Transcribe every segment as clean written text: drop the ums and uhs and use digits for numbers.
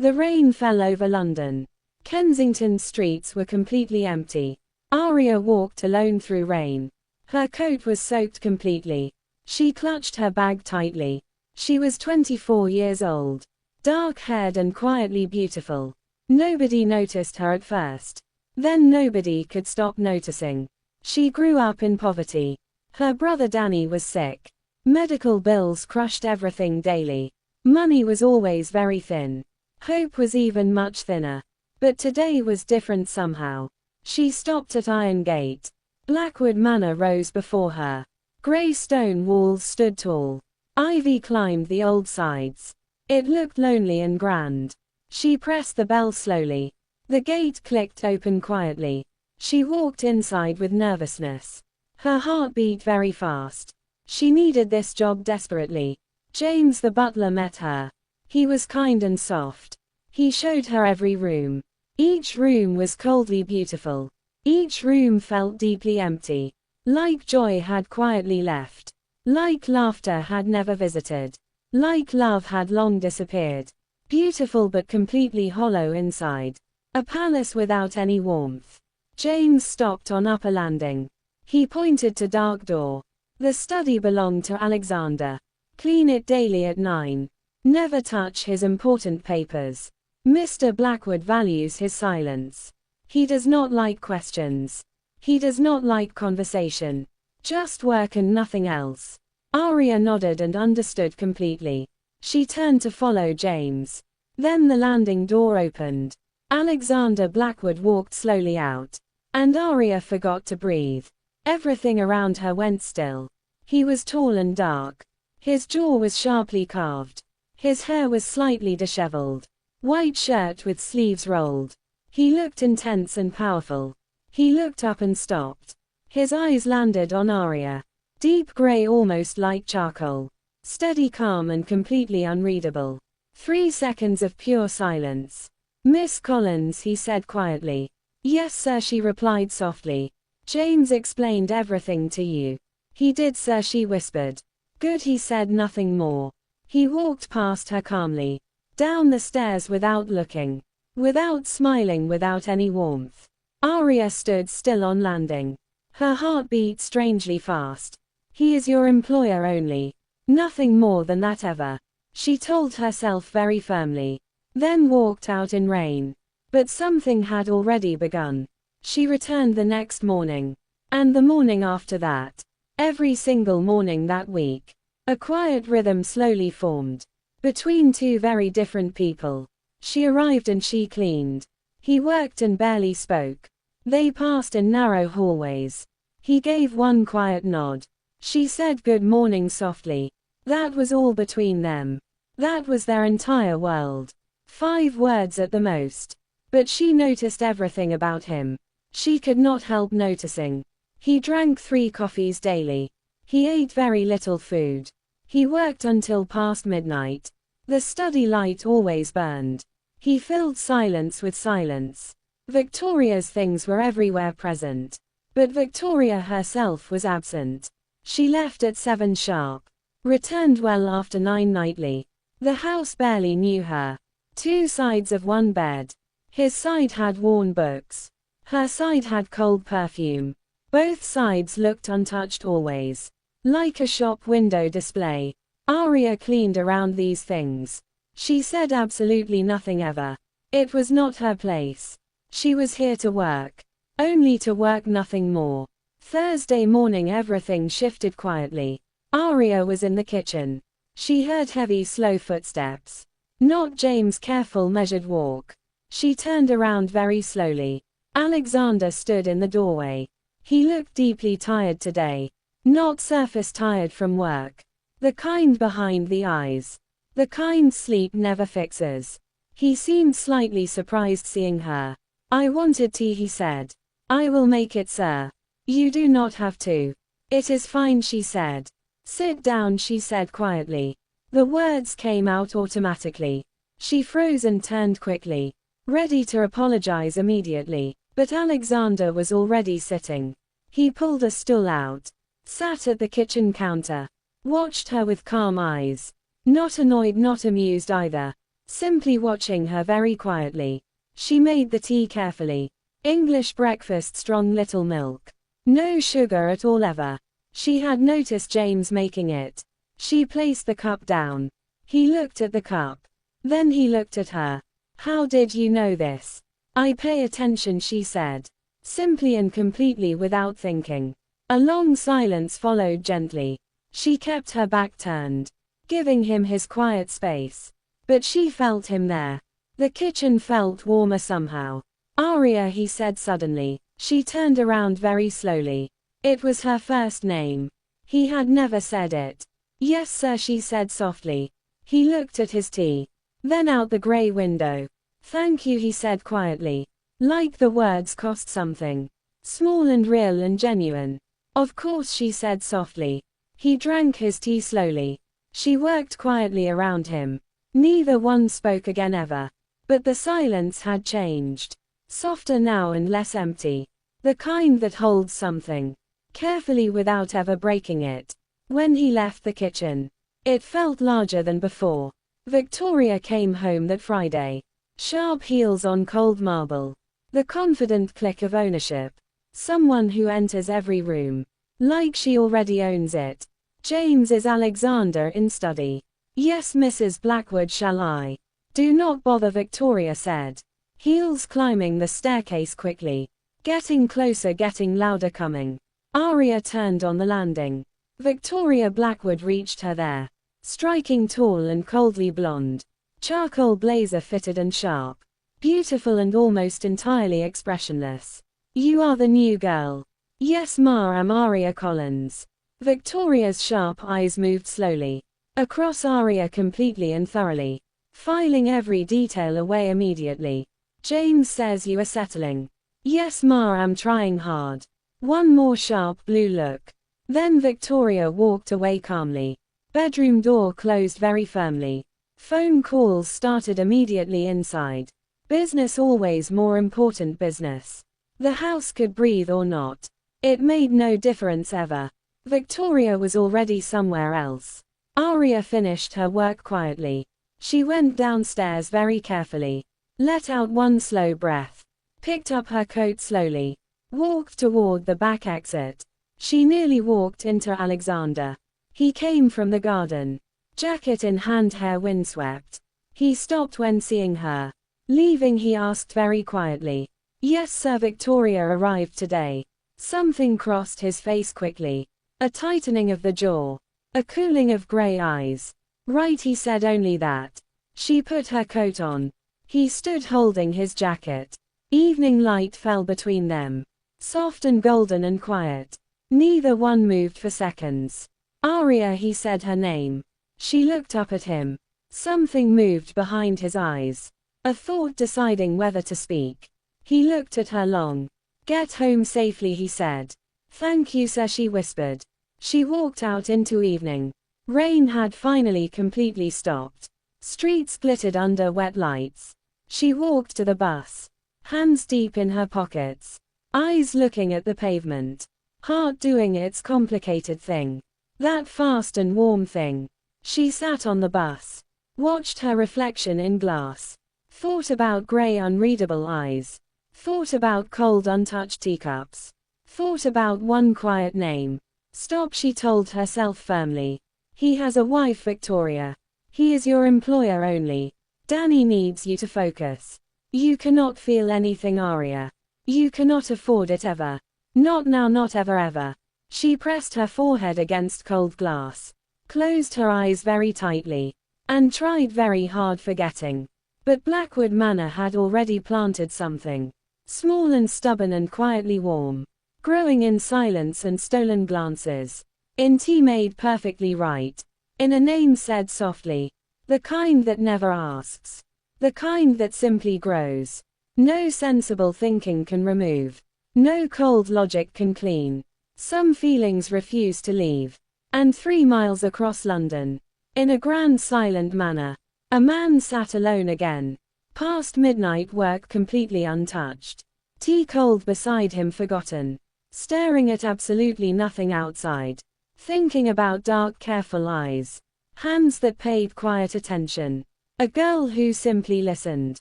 The rain fell over London. Kensington's streets were completely empty. Arya walked alone through rain. Her coat was soaked completely. She clutched her bag tightly. She was 24 years old, dark-haired and quietly beautiful. Nobody noticed her at first. Then nobody could stop noticing. She grew up in poverty. Her brother Danny was sick. Medical bills crushed everything daily. Money was always very thin. Hope was even much thinner. But today was different somehow. She stopped at Iron Gate. Blackwood Manor rose before her. Grey stone walls stood tall. Ivy climbed the old sides. It looked lonely and grand. She pressed the bell slowly. The gate clicked open quietly. She walked inside with nervousness. Her heart beat very fast. She needed this job desperately. James the butler met her. He was kind and soft. He showed her every room. Each room was coldly beautiful. Each room felt deeply empty. Like joy had quietly left. Like laughter had never visited. Like love had long disappeared. Beautiful but completely hollow inside. A palace without any warmth. James stopped on upper landing. He pointed to dark door. The study belonged to Alexander. Clean it daily at 9. Never touch his important papers. Mr. Blackwood values his silence. He does not like questions. He does not like conversation. Just work and nothing else. Arya nodded and understood completely. She turned to follow James. Then the landing door opened. Alexander Blackwood walked slowly out. And Arya forgot to breathe. Everything around her went still. He was tall and dark. His jaw was sharply carved. His hair was slightly disheveled. White shirt with sleeves rolled. He looked intense and powerful. He looked up and stopped. His eyes landed on Arya. Deep gray, almost like charcoal. Steady, calm and completely unreadable. 3 seconds of pure silence. Miss Collins, he said quietly. Yes, sir, she replied softly. James explained everything to you. He did, sir, she whispered. Good, he said nothing more. He walked past her calmly. Down the stairs without looking. Without smiling, without any warmth. Arya stood still on landing. Her heart beat strangely fast. He is your employer only. Nothing more than that ever. She told herself very firmly. Then walked out in rain. But something had already begun. She returned the next morning. And the morning after that. Every single morning that week. A quiet rhythm slowly formed. Between two very different people. She arrived and she cleaned. He worked and barely spoke. They passed in narrow hallways. He gave one quiet nod. She said good morning softly. That was all between them. That was their entire world. 5 words at the most. But she noticed everything about him. She could not help noticing. He drank 3 coffees daily. He ate very little food. He worked until past midnight. The study light always burned. He filled silence with silence. Victoria's things were everywhere present. But Victoria herself was absent. She left at 7 sharp. Returned well after 9 nightly. The house barely knew her. 2 sides of one bed. His side had worn books. Her side had cold perfume. Both sides looked untouched always. Like a shop window display. Arya cleaned around these things. She said absolutely nothing ever. It was not her place. She was here to work. Only to work, nothing more. Thursday morning everything shifted quietly. Arya was in the kitchen. She heard heavy, slow footsteps. Not James' careful, measured walk. She turned around very slowly. Alexander stood in the doorway. He looked deeply tired today. Not surface tired from work. The kind behind the eyes. The kind sleep never fixes. He seemed slightly surprised seeing her. I wanted tea, he said. I will make it, sir. You do not have to. It is fine, she said. Sit down, she said quietly. The words came out automatically. She froze and turned quickly, ready to apologize immediately. But Alexander was already sitting. He pulled a stool out. Sat at the kitchen counter. Watched her with calm eyes. Not annoyed, not amused either. simply watching her very quietly. She made the tea carefully. English breakfast, strong little milk. No sugar at all ever. She had noticed James making it. She placed the cup down. He looked at the cup. Then he looked at her. How did you know this? I pay attention, she said. Simply and completely without thinking. A long silence followed gently. She kept her back turned, giving him his quiet space. But she felt him there. The kitchen felt warmer somehow. Aria, he said suddenly. She turned around very slowly. It was her first name. He had never said it. Yes, sir, she said softly. He looked at his tea. Then out the grey window. Thank you, he said quietly. Like the words cost something. Small and real and genuine. Of course, she said softly. He drank his tea slowly. She worked quietly around him. Neither one spoke again ever. But the silence had changed. Softer now and less empty. The kind that holds something. Carefully without ever breaking it. When he left the kitchen, it felt larger than before. Victoria came home that Friday. Sharp heels on cold marble. The confident click of ownership. Someone who enters every room. Like she already owns it. James, is Alexander in study? Yes, Mrs. Blackwood, shall I? Do not bother, Victoria said. Heels climbing the staircase quickly. Getting closer, getting louder coming. Aria turned on the landing. Victoria Blackwood reached her there. Striking tall and coldly blonde. Charcoal blazer fitted and sharp. Beautiful and almost entirely expressionless. You are the new girl. Yes, ma, I'm Aria Collins. Victoria's sharp eyes moved slowly. Across Aria completely and thoroughly. Filing every detail away immediately. James says you are settling. Yes, ma, I'm trying hard. One more sharp blue look. Then Victoria walked away calmly. Bedroom door closed very firmly. Phone calls started immediately inside. Business always more important business. The house could breathe or not. It made no difference ever. Victoria was already somewhere else. Aria finished her work quietly. She went downstairs very carefully. Let out one slow breath. Picked up her coat slowly. Walked toward the back exit. She nearly walked into Alexander. He came from the garden. Jacket in hand, hair windswept. He stopped when seeing her. Leaving, he asked very quietly. Yes, sir. Victoria arrived today. Something crossed his face quickly. A tightening of the jaw. A cooling of gray eyes. Right, he said only that. She put her coat on. He stood holding his jacket. Evening light fell between them. Soft and golden and quiet. Neither one moved for seconds. Aria, he said her name. She looked up at him. Something moved behind his eyes. A thought deciding whether to speak. He looked at her long. Get home safely, he said. Thank you, sir, she whispered. She walked out into evening. Rain had finally completely stopped. Streets glittered under wet lights. She walked to the bus. Hands deep in her pockets. Eyes looking at the pavement. Heart doing its complicated thing. That fast and warm thing. She sat on the bus. Watched her reflection in glass. Thought about gray unreadable eyes. Thought about cold untouched teacups. Thought about one quiet name. Stop, she told herself firmly. He has a wife, Victoria. He is your employer only. Danny needs you to focus. You cannot feel anything, Aria. You cannot afford it ever. Not now, not ever ever. She pressed her forehead against cold glass. Closed her eyes very tightly. And tried very hard forgetting. But Blackwood Manor had already planted something. Small and stubborn and quietly warm. Growing in silence and stolen glances. In tea made perfectly right. In a name said softly. The kind that never asks. The kind that simply grows. No sensible thinking can remove. No cold logic can clean. Some feelings refuse to leave. And 3 miles across London. In a grand silent manner. A man sat alone again. Past midnight work completely untouched. Tea cold beside him forgotten. Staring at absolutely nothing outside. Thinking about dark careful eyes. Hands that paid quiet attention. A girl who simply listened.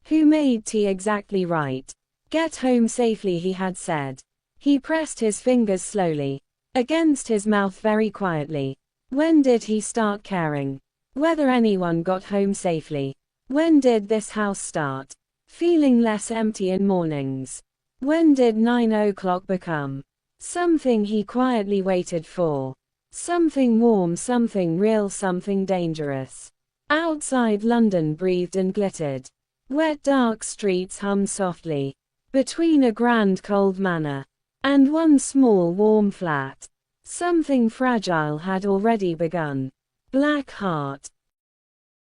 Who made tea exactly right. Get home safely, he had said. He pressed his fingers slowly against his mouth very quietly. When did he start caring whether anyone got home safely? When did this house start feeling less empty in mornings? When did 9 o'clock become something he quietly waited for? Something warm, something real, something dangerous. Outside, London breathed and glittered. Wet dark streets hummed softly between a grand cold manor and one small warm flat. Something fragile had already begun. Black heart.